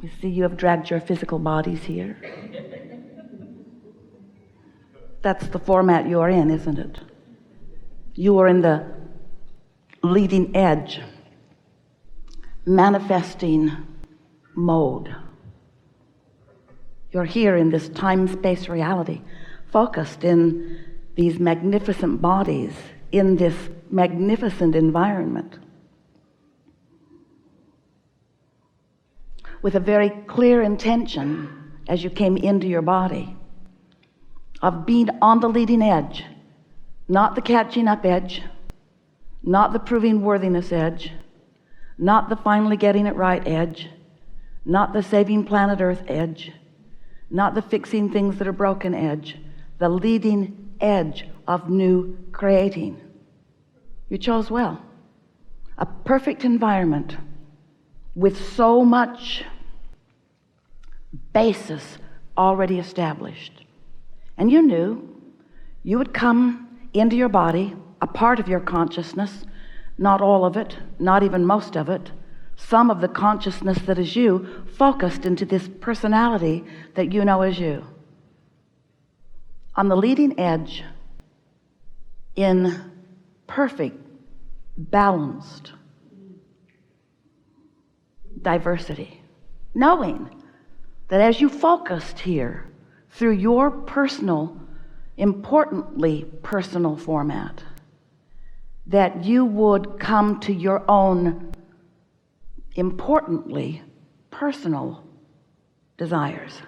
You see, you have dragged your physical bodies here. That's the format you are in, isn't it? You are in the leading edge, manifesting mode. You're here in this time-space reality, focused in these magnificent bodies, in this magnificent environment, with a very clear intention as you came into your body of being on the leading edge, not the catching up edge, not the proving worthiness edge, not the finally getting it right edge, not the saving planet Earth edge, not the fixing things that are broken edge, the leading edge of new creating. You chose well. A perfect environment with so much basis already established. And you knew you would come into your body, a part of your consciousness, not all of it, not even most of it, some of the consciousness that is you, focused into this personality that you know as you. On the leading edge, in perfect, balanced diversity, knowing that as you focused here through your personal, importantly personal format, that you would come to your own importantly personal desires.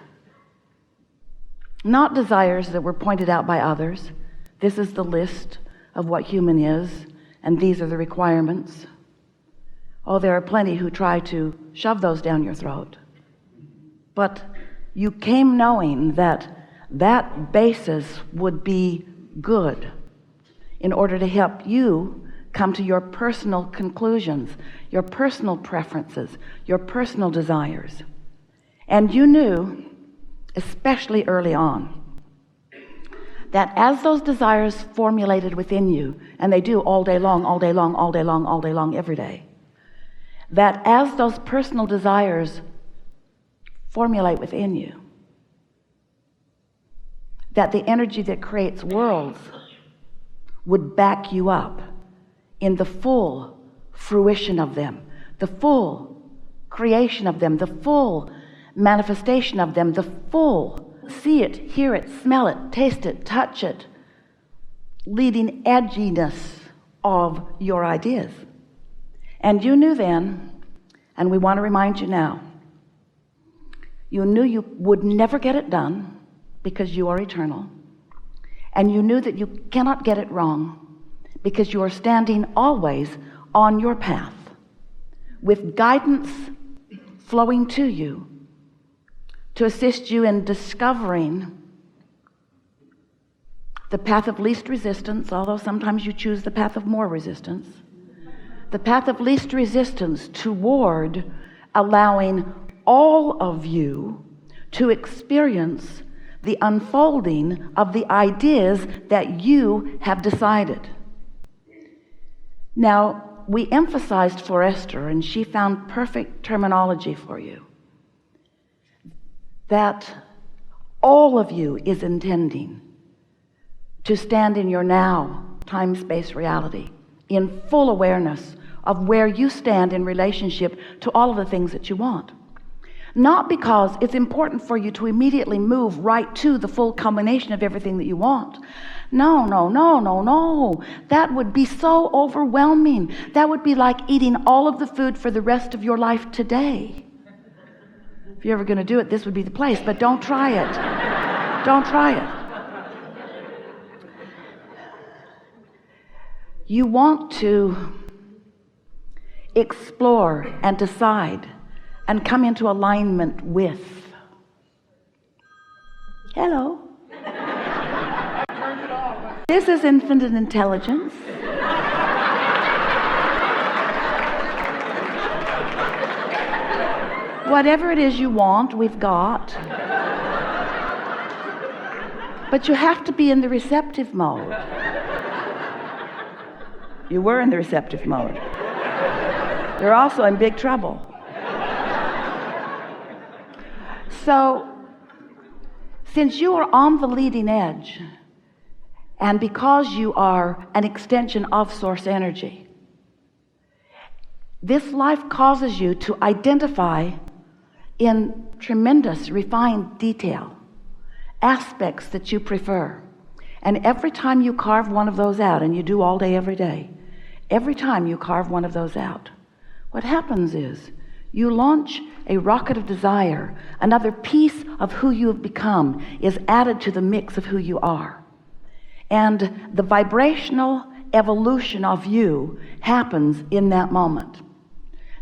Not desires that were pointed out by others. This is the list of what human is, and these are the requirements. Oh, there are plenty who try to shove those down your throat. But you came knowing that that basis would be good in order to help you come to your personal conclusions, your personal preferences, your personal desires. And you knew, especially early on, that as those desires formulated within you, and they do all day long, all day long, all day long, all day long, every day, that as those personal desires formulate within you, that the energy that creates worlds would back you up in the full fruition of them, the full creation of them, the full manifestation of them, the full see it, hear it, smell it, taste it, touch it, leading edginess of your ideas. And you knew then, and we want to remind you now, you knew you would never get it done because you are eternal, and you knew that you cannot get it wrong because you are standing always on your path with guidance flowing to you to assist you in discovering the path of least resistance, although sometimes you choose the path of more resistance, the path of least resistance toward allowing all of you to experience the unfolding of the ideas that you have decided. Now, we emphasized for Esther, and she found perfect terminology for you, that all of you is intending to stand in your now time-space reality in full awareness of where you stand in relationship to all of the things that you want. Not because it's important for you to immediately move right to the full culmination of everything that you want. No. That would be so overwhelming. That would be like eating all of the food for the rest of your life today. If you're ever going to do it, this would be the place, but don't try it. Don't try it. You want to explore and decide and come into alignment with. Hello. This is infinite intelligence. Whatever it is you want, we've got. But you have to be in the receptive mode. You were in the receptive mode. You're also in big trouble. So, since you are on the leading edge, and because you are an extension of source energy, this life causes you to identify in tremendous refined detail aspects that you prefer. And every time you carve one of those out, and you do all day, every day, every time you carve one of those out, what happens is you launch a rocket of desire. Another piece of who you have become is added to the mix of who you are. And the vibrational evolution of you happens in that moment.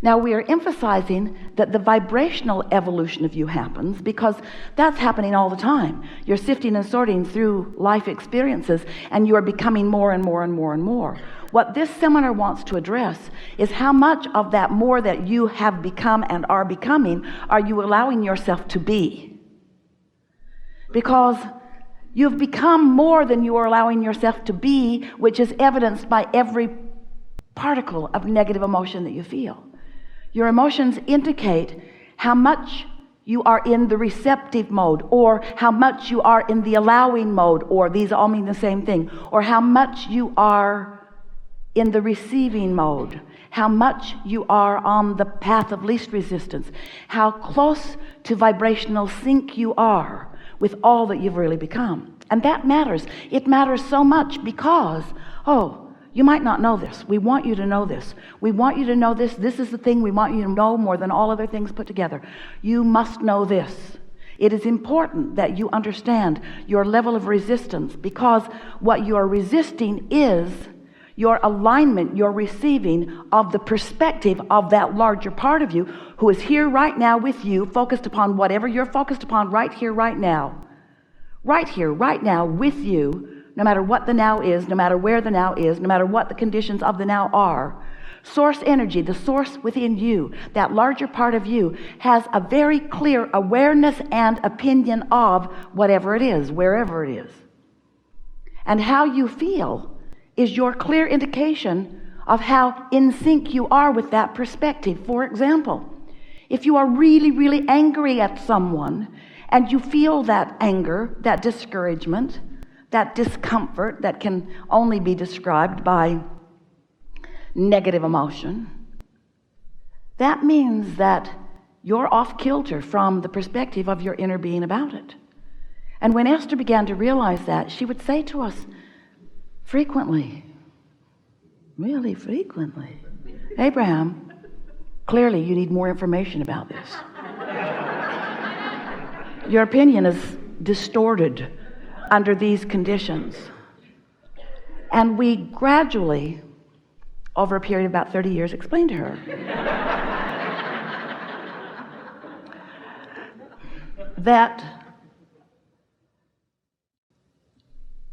Now, we are emphasizing that the vibrational evolution of you happens because that's happening all the time. You're sifting and sorting through life experiences, and you are becoming more and more and more and more. What this seminar wants to address is how much of that more that you have become and are becoming are you allowing yourself to be? Because you've become more than you are allowing yourself to be, which is evidenced by every particle of negative emotion that you feel. Your emotions indicate how much you are in the receptive mode, or how much you are in the allowing mode, or these all mean the same thing, or how much you are in the receiving mode, how much you are on the path of least resistance, how close to vibrational sync you are with all that you've really become. And that matters. It matters so much because, you might not know this. We want you to know this. We want you to know this. This is the thing we want you to know more than all other things put together. You must know this. It is important that you understand your level of resistance, because what you are resisting is your alignment, your receiving of the perspective of that larger part of you who is here right now with you, focused upon whatever you're focused upon right here, right now. Right here, right now with you. No matter what the now is, no matter where the now is, no matter what the conditions of the now are, source energy, the source within you, that larger part of you, has a very clear awareness and opinion of whatever it is, wherever it is. And how you feel is your clear indication of how in sync you are with that perspective. For example, if you are really, really angry at someone, and you feel that anger, that discouragement, that discomfort that can only be described by negative emotion, that means that you're off kilter from the perspective of your inner being about it. And when Esther began to realize that, she would say to us frequently, really frequently, Abraham, clearly you need more information about this. Your opinion is distorted under these conditions. And we gradually, over a period of about 30 years, explained to her that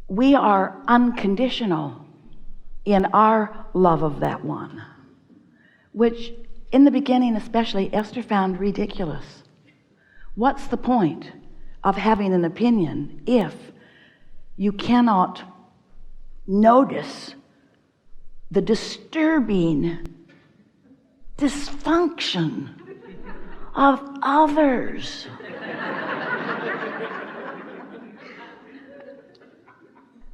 we are unconditional in our love of that one, which in the beginning especially Esther found ridiculous. What's the point of having an opinion if you cannot notice the disturbing dysfunction of others?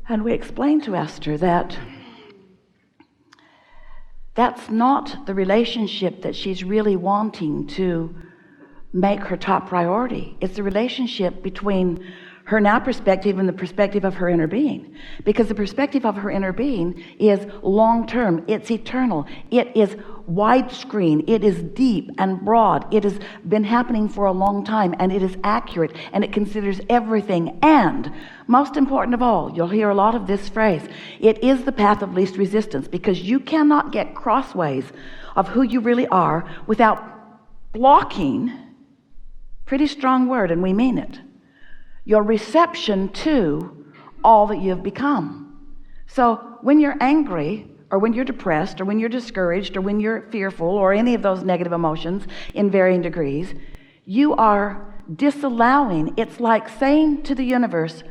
And we explained to Esther that that's not the relationship that she's really wanting to make her top priority. It's the relationship between her now perspective and the perspective of her inner being. Because the perspective of her inner being is long-term, it's eternal, it is widescreen, it is deep and broad, it has been happening for a long time, and it is accurate, and it considers everything. And most important of all, you'll hear a lot of this phrase, it is the path of least resistance, because you cannot get crossways of who you really are without blocking, pretty strong word, and we mean it, your reception to all that you've become. So when you're angry, or when you're depressed, or when you're discouraged, or when you're fearful, or any of those negative emotions in varying degrees, you are disallowing. It's like saying to the universe,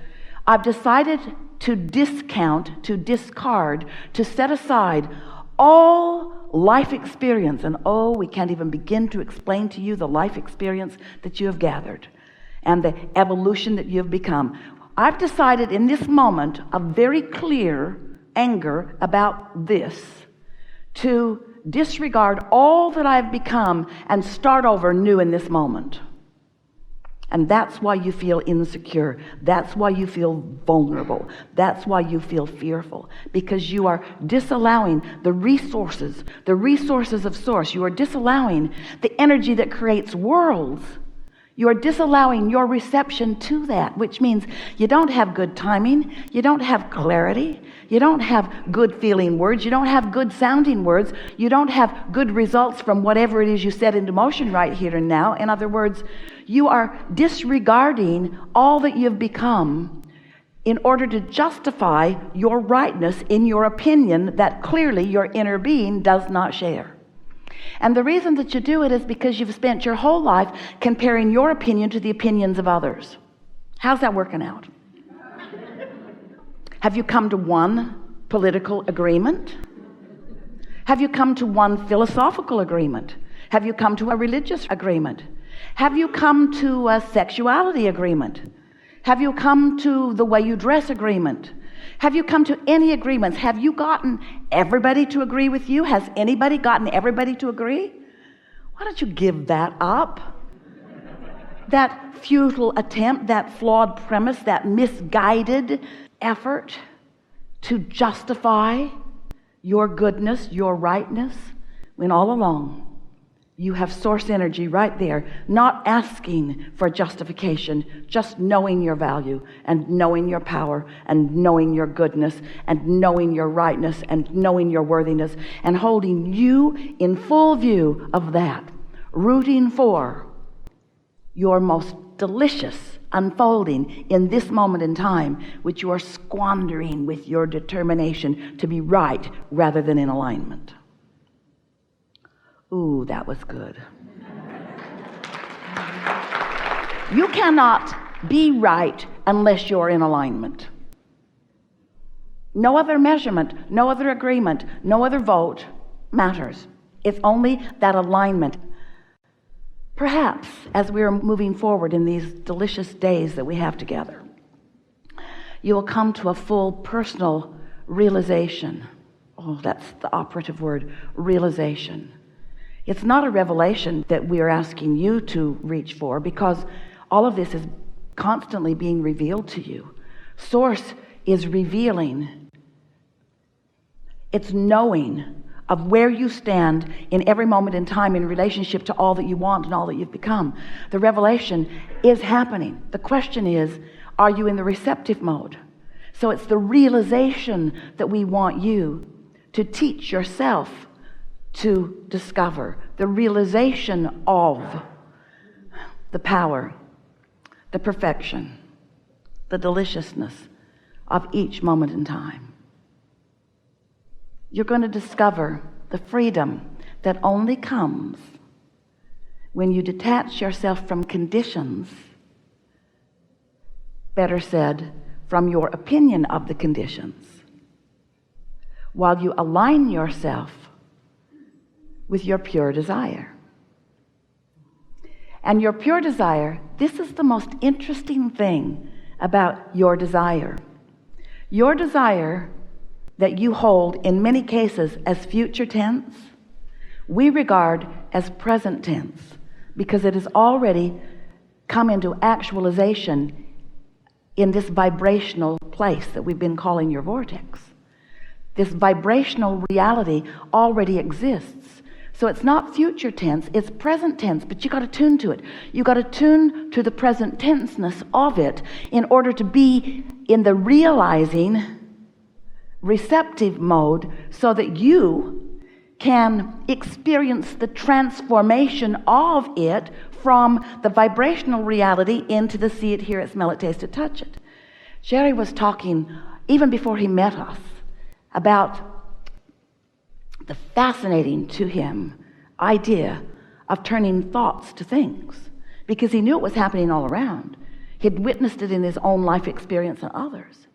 I've decided to discount, to discard, to set aside all life experience. And we can't even begin to explain to you the life experience that you have gathered. and the evolution that you've become. I've decided in this moment of very clear anger about this to disregard all that I've become and start over new in this moment. And that's why you feel insecure. That's why you feel vulnerable. That's why you feel fearful, because you are disallowing the resources of source. You are disallowing the energy that creates worlds. You are disallowing your reception to that, which means you don't have good timing, you don't have clarity, you don't have good feeling words, you don't have good sounding words, you don't have good results from whatever it is you set into motion right here and now. In other words, you are disregarding all that you've become in order to justify your rightness in your opinion that clearly your inner being does not share. And the reason that you do it is because you've spent your whole life comparing your opinion to the opinions of others. How's that working out? Have you come to one political agreement? Have you come to one philosophical agreement? Have you come to a religious agreement? Have you come to a sexuality agreement? Have you come to the way you dress agreement? Have you come to any agreements? Have you gotten everybody to agree with you? Has anybody gotten everybody to agree? Why don't you give that up? That futile attempt, that flawed premise, that misguided effort to justify your goodness, your rightness, when all along you have source energy right there, not asking for justification, just knowing your value and knowing your power and knowing your goodness and knowing your rightness and knowing your worthiness, and holding you in full view of that, rooting for your most delicious unfolding in this moment in time, which you are squandering with your determination to be right rather than in alignment. Ooh, that was good. You cannot be right unless you're in alignment. No other measurement, no other agreement, no other vote matters. It's only that alignment. Perhaps as we are moving forward in these delicious days that we have together, you will come to a full personal realization. Oh, that's the operative word, realization. It's not a revelation that we are asking you to reach for, because all of this is constantly being revealed to you. Source is revealing. It's knowing of where you stand in every moment in time in relationship to all that you want and all that you've become. The revelation is happening. The question is, are you in the receptive mode? So it's the realization that we want you to teach yourself to discover, the realization of the power, the perfection, the deliciousness of each moment in time. You're going to discover the freedom that only comes when you detach yourself from conditions, better said, from your opinion of the conditions, while you align yourself with your pure desire. And your pure desire, this is the most interesting thing about your desire. Your desire that you hold in many cases as future tense, we regard as present tense, because it has already come into actualization in this vibrational place that we've been calling your vortex. This vibrational reality already exists. So it's not future tense, it's present tense, but you got to tune to it. You got to tune to the present tenseness of it in order to be in the realizing receptive mode, so that you can experience the transformation of it from the vibrational reality into the see it, hear it, smell it, taste it, touch it. Jerry was talking even before he met us about the fascinating to him idea of turning thoughts to things, because he knew it was happening all around. He'd witnessed it in his own life experience and others.